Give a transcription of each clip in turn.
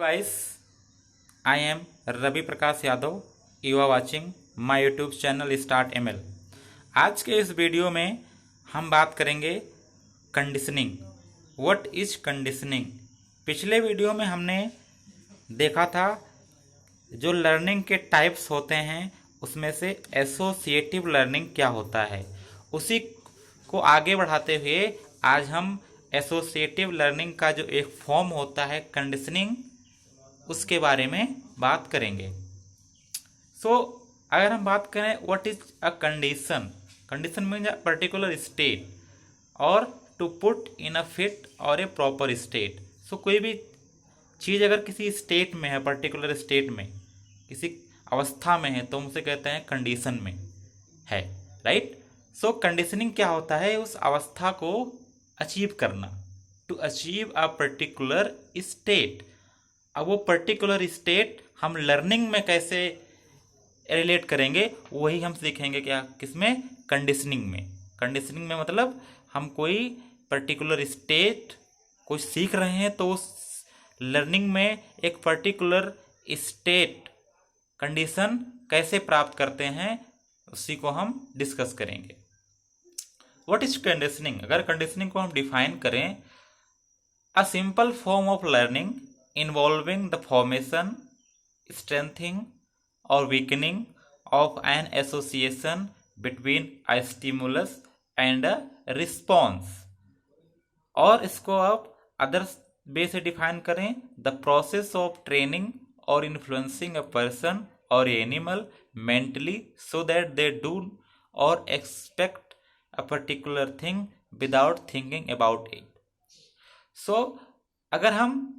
Guys, I am Ravi Prakash Yadav. You are watching my YouTube channel start ML. आज के इस वीडियो में हम बात करेंगे कंडीशनिंग. What is conditioning? पिछले वीडियो में हमने देखा था जो लर्निंग के टाइप्स होते हैं उसमें से एसोसिएटिव लर्निंग क्या होता है. उसी को आगे बढ़ाते हुए आज हम एसोसिएटिव लर्निंग का जो एक फॉर्म होता है कंडीशनिंग, उसके बारे में बात करेंगे. अगर हम बात करें what is a condition. Condition means a particular state or to put in a fit or a proper state. कोई भी चीज़ अगर किसी स्टेट में है, पर्टिकुलर स्टेट में, किसी अवस्था में है, तो हम उसे कहते हैं कंडीशन में है. राइट. कंडीशनिंग क्या होता है? उस अवस्था को अचीव करना. To achieve a particular state. अब वो पर्टिकुलर स्टेट हम लर्निंग में कैसे रिलेट करेंगे वही हम सीखेंगे. क्या? किसमें? कंडीशनिंग में. कंडीशनिंग में मतलब हम कोई पर्टिकुलर स्टेट कुछ सीख रहे हैं तो उस लर्निंग में एक पर्टिकुलर स्टेट कंडीशन कैसे प्राप्त करते हैं उसी को हम डिस्कस करेंगे. What is conditioning? अगर कंडीशनिंग को हम डिफाइन करें, a simple form of learning involving the formation, strengthening or weakening of an association between a stimulus and a response. और इसको आप अदर वे से डिफाइन करें, the process of training or influencing a person or animal mentally so that they do or expect a particular thing without thinking about it. अगर हम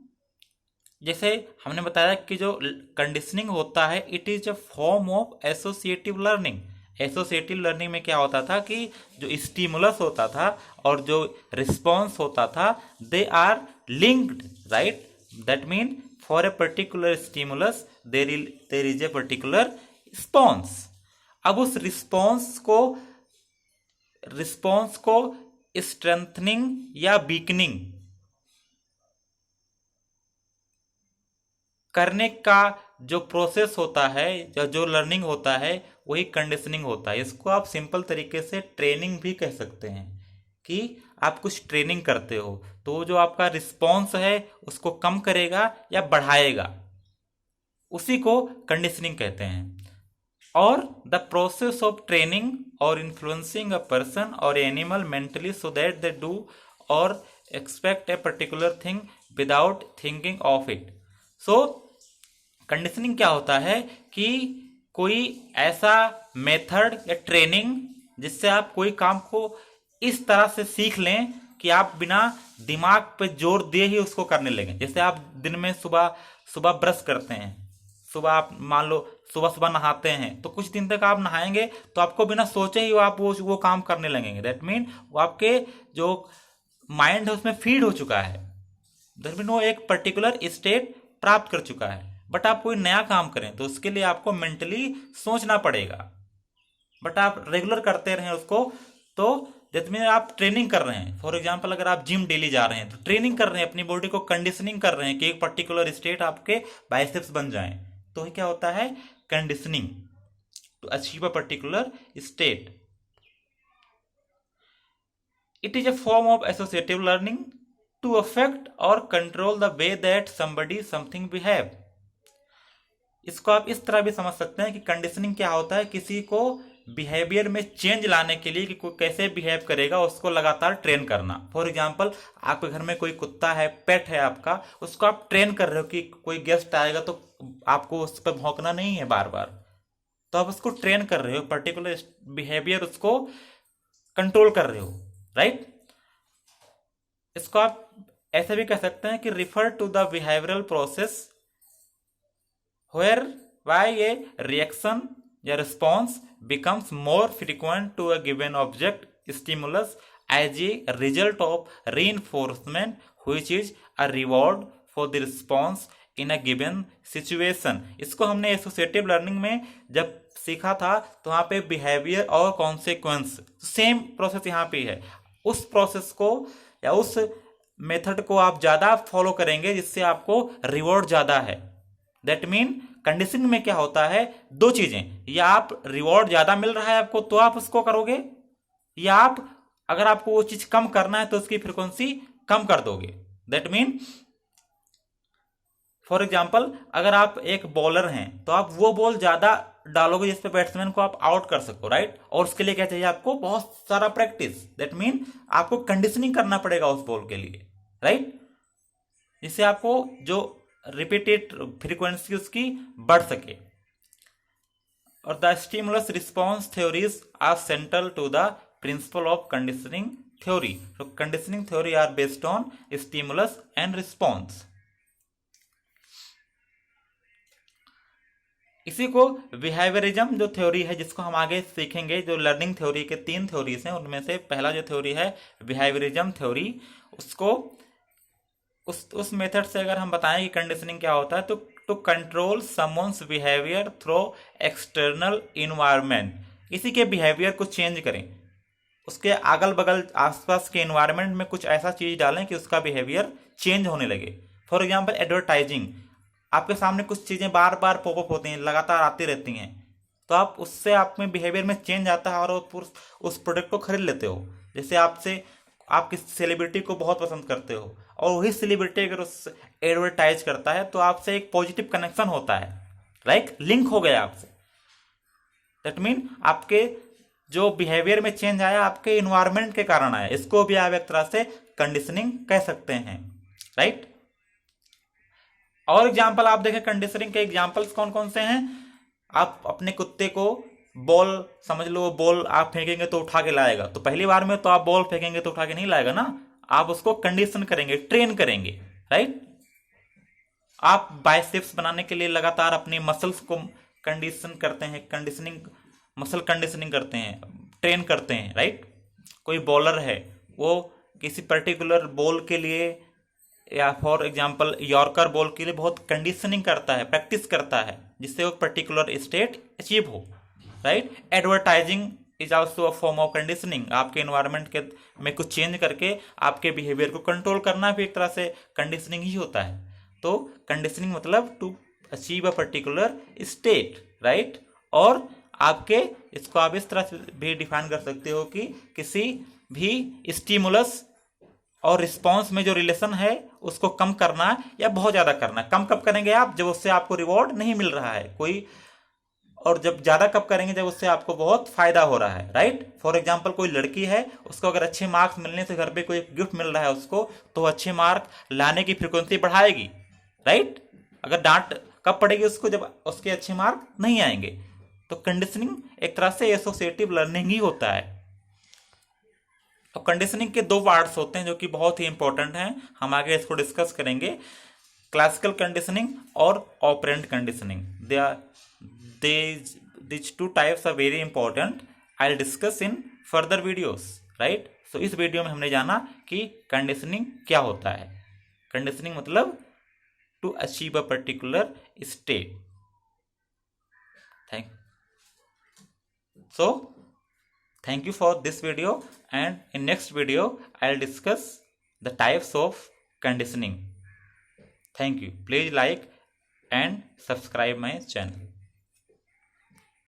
जैसे हमने बताया कि जो कंडीशनिंग होता है it is a form of associative learning. Associative learning में क्या होता था कि जो स्टिमुलस होता था और जो रिस्पॉन्स होता था they are linked. Right. That mean for a particular stimulus there is a particular response. अब उस रिस्पॉन्स को स्ट्रेंथनिंग या वीकनिंग करने का जो प्रोसेस होता है, जो लर्निंग होता है, वही कंडीशनिंग होता है. इसको आप सिंपल तरीके से ट्रेनिंग भी कह सकते हैं कि आप कुछ ट्रेनिंग करते हो तो जो आपका रिस्पॉन्स है उसको कम करेगा या बढ़ाएगा, उसी को कंडीशनिंग कहते हैं. और the process of training or influencing a person or animal mentally so that they do or expect a particular thing without thinking of it. Conditioning क्या होता है कि कोई ऐसा मेथड या ट्रेनिंग जिससे आप कोई काम को इस तरह से सीख लें कि आप बिना दिमाग पे जोर दिए ही उसको करने लगे. जैसे आप दिन में सुबह ब्रश करते हैं, सुबह आप मान लो सुबह नहाते हैं, तो कुछ दिन तक आप नहाएंगे तो आपको बिना सोचे ही आप वो काम करने लगेंगे. दैट मीन वो आपके जो माइंड है उसमें फीड हो चुका है. दैट मीन वो एक पर्टिकुलर स्टेट प्राप्त कर चुका है. बट आप कोई नया काम करें तो उसके लिए आपको मेंटली सोचना पड़ेगा. बट आप रेगुलर करते रहें उसको, तो दैट मीन आप ट्रेनिंग कर रहे हैं. फॉर एग्जांपल अगर आप जिम डेली जा रहे हैं तो ट्रेनिंग कर रहे हैं, अपनी बॉडी को कंडीशनिंग कर रहे हैं कि एक पर्टिकुलर स्टेट आपके बाइसेप्स बन जाएं. तो क्या होता है? Conditioning to achieve a particular state. It is a form of associative learning to affect or control the way that somebody something behave. इसको आप इस तरह भी समझ सकते हैं कि कंडीशनिंग क्या होता है, किसी को बिहेवियर में चेंज लाने के लिए कि कोई कैसे बिहेव करेगा उसको लगातार ट्रेन करना. फॉर एग्जांपल आपके घर में कोई कुत्ता है, पेट है आपका, उसको आप ट्रेन कर रहे हो कि कोई गेस्ट आएगा तो आपको उस पर भौंकना नहीं है बार बार, तो आप उसको ट्रेन कर रहे हो, पर्टिकुलर बिहेवियर उसको कंट्रोल कर रहे हो. राइट. इसको आप ऐसे भी कह सकते हैं कि refer to the behavioural process whereby a reaction या response becomes more frequent to a given object stimulus as a result of reinforcement which is a reward for the response in a given situation. इसको हमने associative learning में जब सीखा था तो वहां पे बिहेवियर और कॉन्सिक्वेंस सेम प्रोसेस यहाँ पे है. उस प्रोसेस को या उस मेथड को आप ज्यादा फॉलो करेंगे जिससे आपको रिवॉर्ड ज्यादा है। दैट मीन कंडीशनिंग में क्या होता है, दो चीजें, या आप रिवॉर्ड ज्यादा मिल रहा है आपको तो आप उसको करोगे, या आप अगर आपको वो चीज कम करना है तो उसकी फ्रीक्वेंसी कम कर दोगे। दैट मीन फॉर एग्जाम्पल अगर आप एक बॉलर हैं तो आप वो बॉल ज्यादा डालोगे जिसपे बैट्समैन को आप आउट कर सको, राइट। और उसके लिए क्या चाहिए आपको, बहुत सारा प्रैक्टिस। दैट मीन आपको कंडीशनिंग करना पड़ेगा उस बॉल के लिए, राइट, जिससे आपको जो रिपीटेड फ्रीक्वेंसी उसकी बढ़ सके। और the stimulus response theories are central to the principle of conditioning theory. तो conditioning theory are based on stimulus and response. इसी को बिहेवियरिज्म जो थ्योरी है, जिसको हम आगे सीखेंगे, जो लर्निंग थ्योरी के 3 थ्योरीज हैं उनमें से पहला जो थ्योरी है बिहेवियरिज्म थ्योरी, उसको उस मेथड से अगर हम बताएं कि कंडीशनिंग क्या होता है, तो to control someone's behaviour through external environment, किसी के बिहेवियर को चेंज करें, उसके अगल बगल आसपास के इन्वायरमेंट में कुछ ऐसा चीज डालें कि उसका बिहेवियर चेंज होने लगे। फॉर एग्जाम्पल एडवर्टाइजिंग, आपके सामने कुछ चीजें बार बार पॉपअप होती हैं, लगातार आती रहती हैं, तो आप उससे आप में बिहेवियर में चेंज आता है और उस प्रोडक्ट को खरीद लेते हो। जैसे आपसे आप किस सेलिब्रिटी को बहुत पसंद करते हो और वही सेलिब्रिटी अगर उस एडवर्टाइज करता है तो आपसे एक पॉजिटिव कनेक्शन होता है, राइट, लिंक हो गया आपसे। दैट मीन आपके जो बिहेवियर में चेंज आया आपके इन्वायरमेंट के कारण आया, इसको भी आप एक तरह से कंडीशनिंग कह सकते हैं, राइट। और एग्जाम्पल आप देखें कंडीशनिंग के एग्जाम्पल्स कौन कौन से हैं। आप अपने कुत्ते को बॉल समझ लो, बॉल आप फेंकेंगे तो उठा के लाएगा, तो पहली बार में तो आप बॉल फेंकेंगे तो उठा के नहीं लाएगा ना, आप उसको कंडीशन करेंगे, ट्रेन करेंगे, राइट। आप बाइसेप्स बनाने के लिए लगातार अपने मसल्स को कंडीशन करते हैं, कंडीशनिंग, मसल कंडीशनिंग करते हैं, ट्रेन करते हैं, राइट। कोई बॉलर है वो किसी पर्टिकुलर बॉल के लिए या फॉर एग्जाम्पल यॉर्कर बॉल के लिए बहुत कंडीशनिंग करता है, प्रैक्टिस करता है, जिससे वो पर्टिकुलर स्टेट अचीव हो, right. Advertising is also a form of conditioning, आपके इन्वायरमेंट के में कुछ चेंज करके आपके बिहेवियर को कंट्रोल करना भी एक तरह से कंडीशनिंग ही होता है। तो कंडीशनिंग मतलब to achieve a particular state, right. और आपके इसको आप इस तरह से भी डिफाइन कर सकते हो कि किसी भी स्टिमुलस और रिस्पॉन्स में जो रिलेशन है उसको कम करना या बहुत ज्यादा करना। कम कब करेंगे आप, जब उससे आपको रिवॉर्ड नहीं मिल रहा है कोई, और जब ज्यादा कब करेंगे, जब उससे आपको बहुत फायदा हो रहा है, राइट। फॉर एग्जाम्पल कोई लड़की है, उसको अगर अच्छे मार्क्स मिलने से घर पे कोई गिफ्ट मिल रहा है उसको, तो अच्छे मार्क लाने की फ्रिक्वेंसी बढ़ाएगी, राइट। अगर डांट कब पड़ेगी उसको, जब उसके अच्छे मार्क नहीं आएंगे। तो कंडीशनिंग एक तरह से एसोसिएटिव लर्निंग ही होता है। तो कंडीशनिंग के 2 पार्ट्स होते हैं जो कि बहुत ही इंपॉर्टेंट हैं, हम आगे इसको डिस्कस करेंगे, क्लासिकल कंडीशनिंग और operant conditioning. these 2 types are very important. I'll discuss in further videos, right? So इस वीडियो में हमने जाना कि कंडीशनिंग क्या होता है। कंडीशनिंग मतलब to achieve a particular state. Thank you for this video, and in next video I'll discuss the types of conditioning. Thank you. Please like and subscribe my channel.